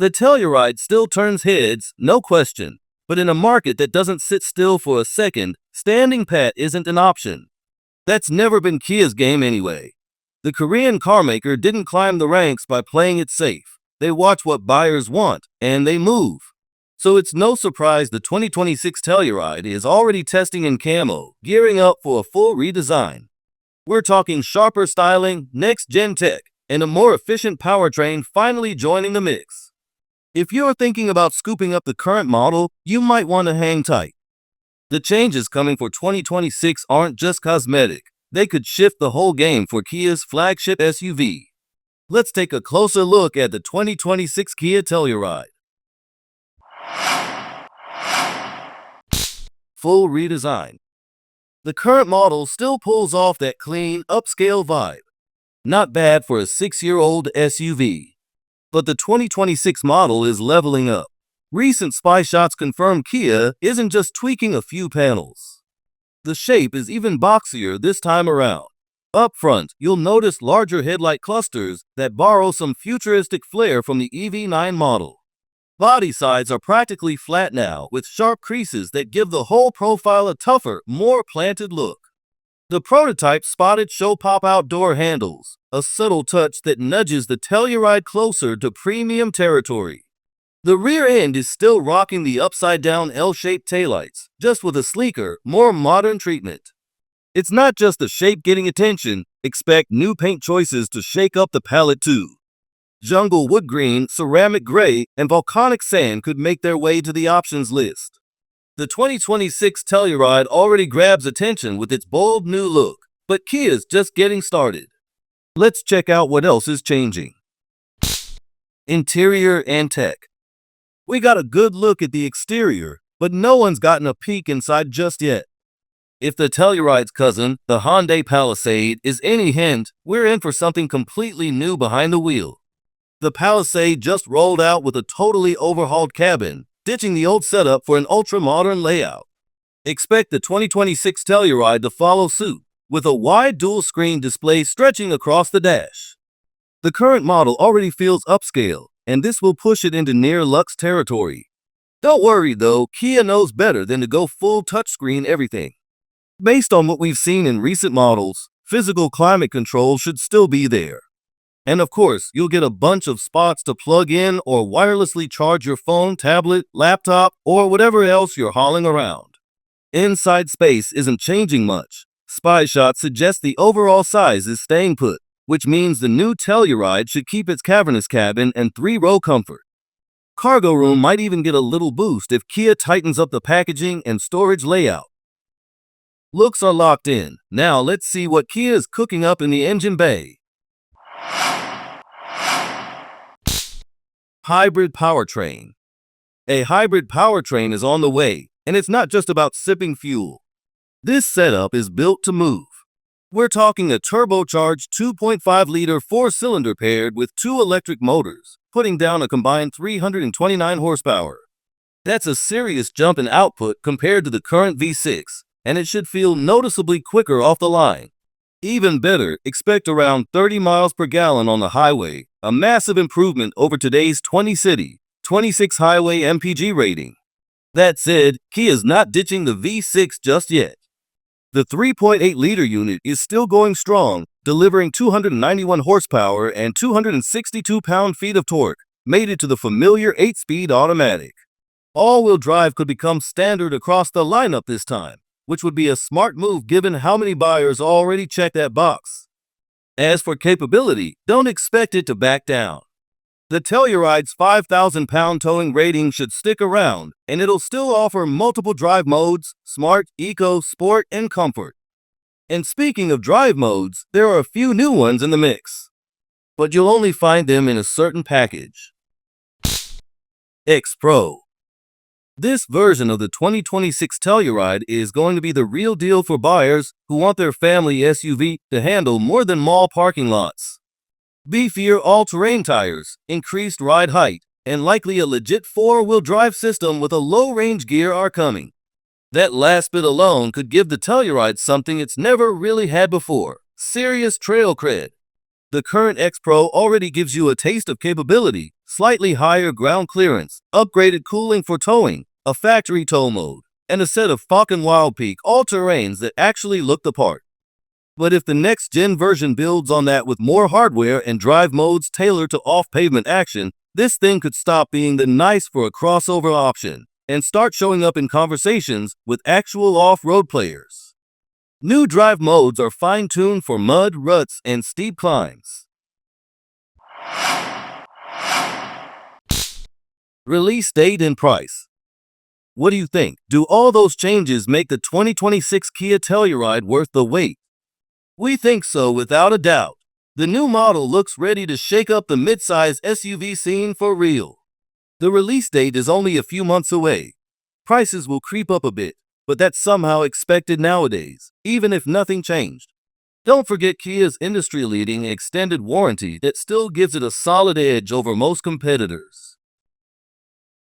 The Telluride still turns heads, no question, but in a market that doesn't sit still for a second, standing pat isn't an option. That's never been Kia's game anyway. The Korean carmaker didn't climb the ranks by playing it safe. They watch what buyers want, and they move. So it's no surprise the 2026 Telluride is already testing in camo, gearing up for a full redesign. We're talking sharper styling, next-gen tech, and a more efficient powertrain finally joining the mix. If you're thinking about scooping up the current model, you might want to hang tight. The changes coming for 2026 aren't just cosmetic. They could shift the whole game for Kia's flagship SUV. Let's take a closer look at the 2026 Kia Telluride. Full redesign. The current model still pulls off that clean, upscale vibe. Not bad for a 6-year-old SUV. But the 2026 model is leveling up. Recent spy shots confirm Kia isn't just tweaking a few panels. The shape is even boxier this time around. Up front, you'll notice larger headlight clusters that borrow some futuristic flair from the EV9 model. Body sides are practically flat now, with sharp creases that give the whole profile a tougher, more planted look. The prototype spotted show pop-out door handles, a subtle touch that nudges the Telluride closer to premium territory. The rear end is still rocking the upside-down L-shaped taillights, just with a sleeker, more modern treatment. It's not just the shape getting attention, expect new paint choices to shake up the palette too. Jungle wood green, ceramic gray, and volcanic sand could make their way to the options list. The 2026 Telluride already grabs attention with its bold new look, but Kia's just getting started. Let's check out what else is changing. Interior and tech. We got a good look at the exterior, but no one's gotten a peek inside just yet. If the Telluride's cousin, the Hyundai Palisade, is any hint, we're in for something completely new behind the wheel. The Palisade just rolled out with a totally overhauled cabin, ditching the old setup for an ultra-modern layout. Expect the 2026 Telluride to follow suit, with a wide dual-screen display stretching across the dash. The current model already feels upscale, and this will push it into near-luxe territory. Don't worry though, Kia knows better than to go full touchscreen everything. Based on what we've seen in recent models, physical climate control should still be there. And of course, you'll get a bunch of spots to plug in or wirelessly charge your phone, tablet, laptop, or whatever else you're hauling around. Inside space isn't changing much. Spy shots suggest the overall size is staying put, which means the new Telluride should keep its cavernous cabin and 3-row comfort. Cargo room might even get a little boost if Kia tightens up the packaging and storage layout. Looks are locked in. Now let's see what Kia is cooking up in the engine bay. Hybrid powertrain. A hybrid powertrain is on the way, and it's not just about sipping fuel. This setup is built to move. We're talking a turbocharged 2.5-liter 4-cylinder paired with 2 electric motors, putting down a combined 329 horsepower. That's a serious jump in output compared to the current V6, and it should feel noticeably quicker off the line. Even better, expect around 30 miles per gallon on the highway, a massive improvement over today's 20-city, 26-highway MPG rating. That said, Kia's not ditching the V6 just yet. The 3.8-liter unit is still going strong, delivering 291 horsepower and 262 pound-feet of torque, mated to the familiar 8-speed automatic. All-wheel drive could become standard across the lineup this time, which would be a smart move given how many buyers already check that box. As for capability, don't expect it to back down. The Telluride's 5,000-pound towing rating should stick around, and it'll still offer multiple drive modes: Smart, Eco, Sport, and Comfort. And speaking of drive modes, there are a few new ones in the mix. But you'll only find them in a certain package. X-Pro. This version of the 2026 Telluride is going to be the real deal for buyers who want their family SUV to handle more than mall parking lots. Beefier all-terrain tires, increased ride height, and likely a legit 4-wheel drive system with a low-range gear are coming. That last bit alone could give the Telluride something it's never really had before: serious trail cred. The current X-Pro already gives you a taste of capability, slightly higher ground clearance, upgraded cooling for towing, a factory tow mode, and a set of Falcon Wild Peak all-terrains that actually look the part. But if the next-gen version builds on that with more hardware and drive modes tailored to off-pavement action, this thing could stop being the nice for a crossover option and start showing up in conversations with actual off-road players. New drive modes are fine-tuned for mud, ruts, and steep climbs. Release date and price. What do you think? Do all those changes make the 2026 Kia Telluride worth the wait? We think so, without a doubt. The new model looks ready to shake up the midsize SUV scene for real. The release date is only a few months away. Prices will creep up a bit, but that's somehow expected nowadays, even if nothing changed. Don't forget Kia's industry-leading extended warranty that still gives it a solid edge over most competitors.